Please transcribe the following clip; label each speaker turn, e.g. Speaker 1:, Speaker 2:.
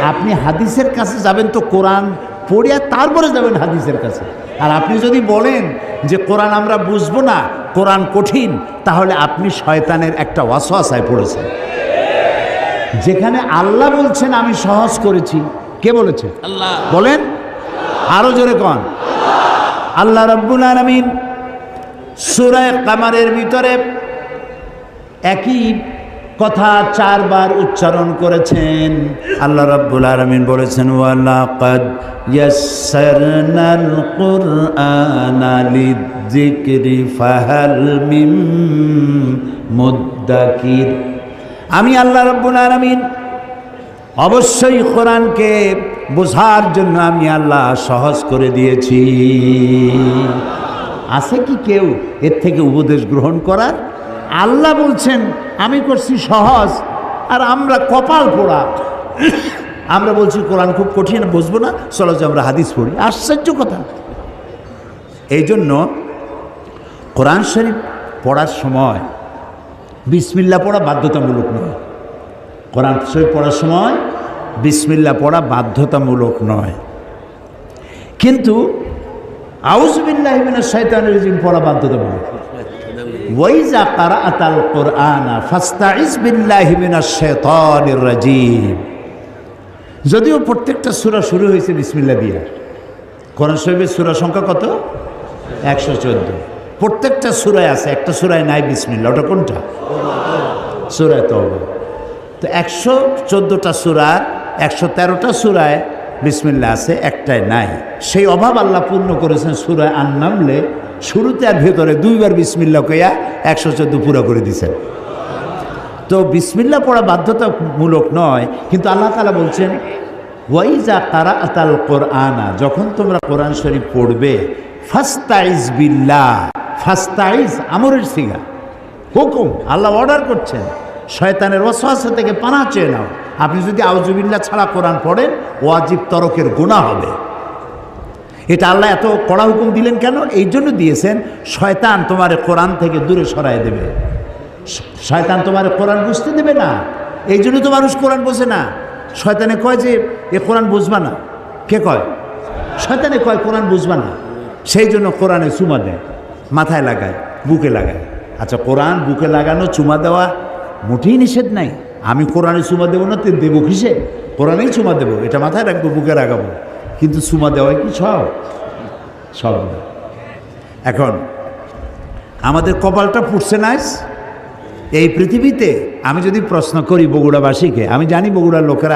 Speaker 1: আপনি হাদিসের কাছে যাবেন তো কোরআন পড়িয়া তারপরে যাবেন হাদিসের কাছে। আর আপনি যদি বলেন যে কোরআন আমরা বুঝবো না, কোরআন কঠিন, তাহলে আপনি শয়তানের একটা ওয়াসওয়াসায় পড়েছেন। যেখানে আল্লাহ বলছেন আমি সহজ করেছি, কে বলেছে?
Speaker 2: আল্লাহ।
Speaker 1: বলেন আরো জোরে কোন? আল্লাহ রাব্বুল আলামিন সূরা কামারের ভিতরে একই কথা 4 বার উচ্চারণ করেছেন। আল্লাহ রাব্বুল আলামিন বলেছেন ওয়ালাকাদ ইয়াসসারনাল কুরআনা লিযিকরি ফাহাল মিন মুদ্দাকির। আমি আল্লাহ রাব্বুল আলামিন অবশ্যই কোরআনকে বোঝার জন্য আমি আল্লাহ সহজ করে দিয়েছি। আছে কি কেউ এর থেকে উপদেশ গ্রহণ করার? আল্লাহ বলছেন আমি করছি সহজ, আর আমরা কপাল পোড়া আমরা বলছি কোরআন খুব কঠিন, বুঝবো না, চলো যে আমরা হাদিস পড়ি। আশ্চর্য কথা। এই জন্য কোরআন শরীফ পড়ার সময় বিসমিল্লাহ পড়া বাধ্যতামূলক নয়। কোরআন শরীফ পড়ার সময় বিসমিল্লাহ পড়া বাধ্যতামূলক নয়, কিন্তু আউযু বিল্লাহি মিনাশ শাইতানির রাজিম পড়া বাধ্যতামূলক। ওয়াইজা ক্বারাআতাল কুরআনা ফাস্তাইজ বিল্লাহি মিনাশ শাইতানির রাজিম। যদিও প্রত্যেকটা সূরা শুরু হয়েছে বিসমিল্লাহ দিয়ে। কোরআন শরীফের সূরা সংখ্যা কত? 114। প্রত্যেকটা সূরায় আছে, একটা সূরায় নাই বিসমিল্লাহ। ওটা কোনটা? সূরা তাওবা। তো 114টা সূরার 113টা সূরায় বিসমিল্লাহ আছে, একটাই নাই। সেই অভাব আল্লাহ পূর্ণ করেছেন সূরা আন-নামলে। শুরুতে আর ভেতরে 2 বার বিসমিল্লাহ কইয়া 114 পুরো করে দিয়েছেন। তো বিসমিল্লাহ পড়া বাধ্যতামূলক নয়, কিন্তু আল্লাহ তাআলা বলছেন ওয়াইজা ক্বারাআতাল কুরআনা, যখন তোমরা কোরআন শরীফ পড়বে, ফাস্তাইজ বিল্লাহ। ফাস্তাইজ আমরের সিগা, হুকুম, আল্লাহ অর্ডার করছেন। শয়তানের ওয়াসওয়াসা থেকে পানাহ চেয়ে নাও। আপনি যদি আউযু বিল্লাহ ছাড়া কোরআন পড়েন, ওয়াজিব তরকের গুনাহ হবে। এটা আল্লাহ এত কড়া হুকুম দিলেন কেন? এই জন্য দিয়েছেন শয়তান তোমার কোরআন থেকে দূরে সরায় দেবে। শয়তান তোমার কোরআন বুঝতে দেবে না। এই জন্য তো মানুষ কোরআন বোঝে না। শয়তানে কয় যে এ কোরআন বুঝবা না। কে কয়? শয়তানে কয় কোরআন বুঝবা না। সেই জন্য কোরআনে চুমা দেয়, মাথায় লাগায়, বুকে লাগায়। আচ্ছা, কোরআন বুকে লাগানো চুমা দেওয়া মোটেই নিষেধ নাই। আমি কোরআনে চুমা দেবো না, তো দেবো কিসে? কোরআনেই চুমা দেবো, এটা মাথায় রাখবো, বুকে লাগাবো। কিন্তু চুমা দেওয়া কি সব না। এখন আমাদের কপালটা পুড়ছে না এই পৃথিবীতে। আমি যদি প্রশ্ন করি বগুড়াবাসীকে, আমি জানি বগুড়ার লোকেরা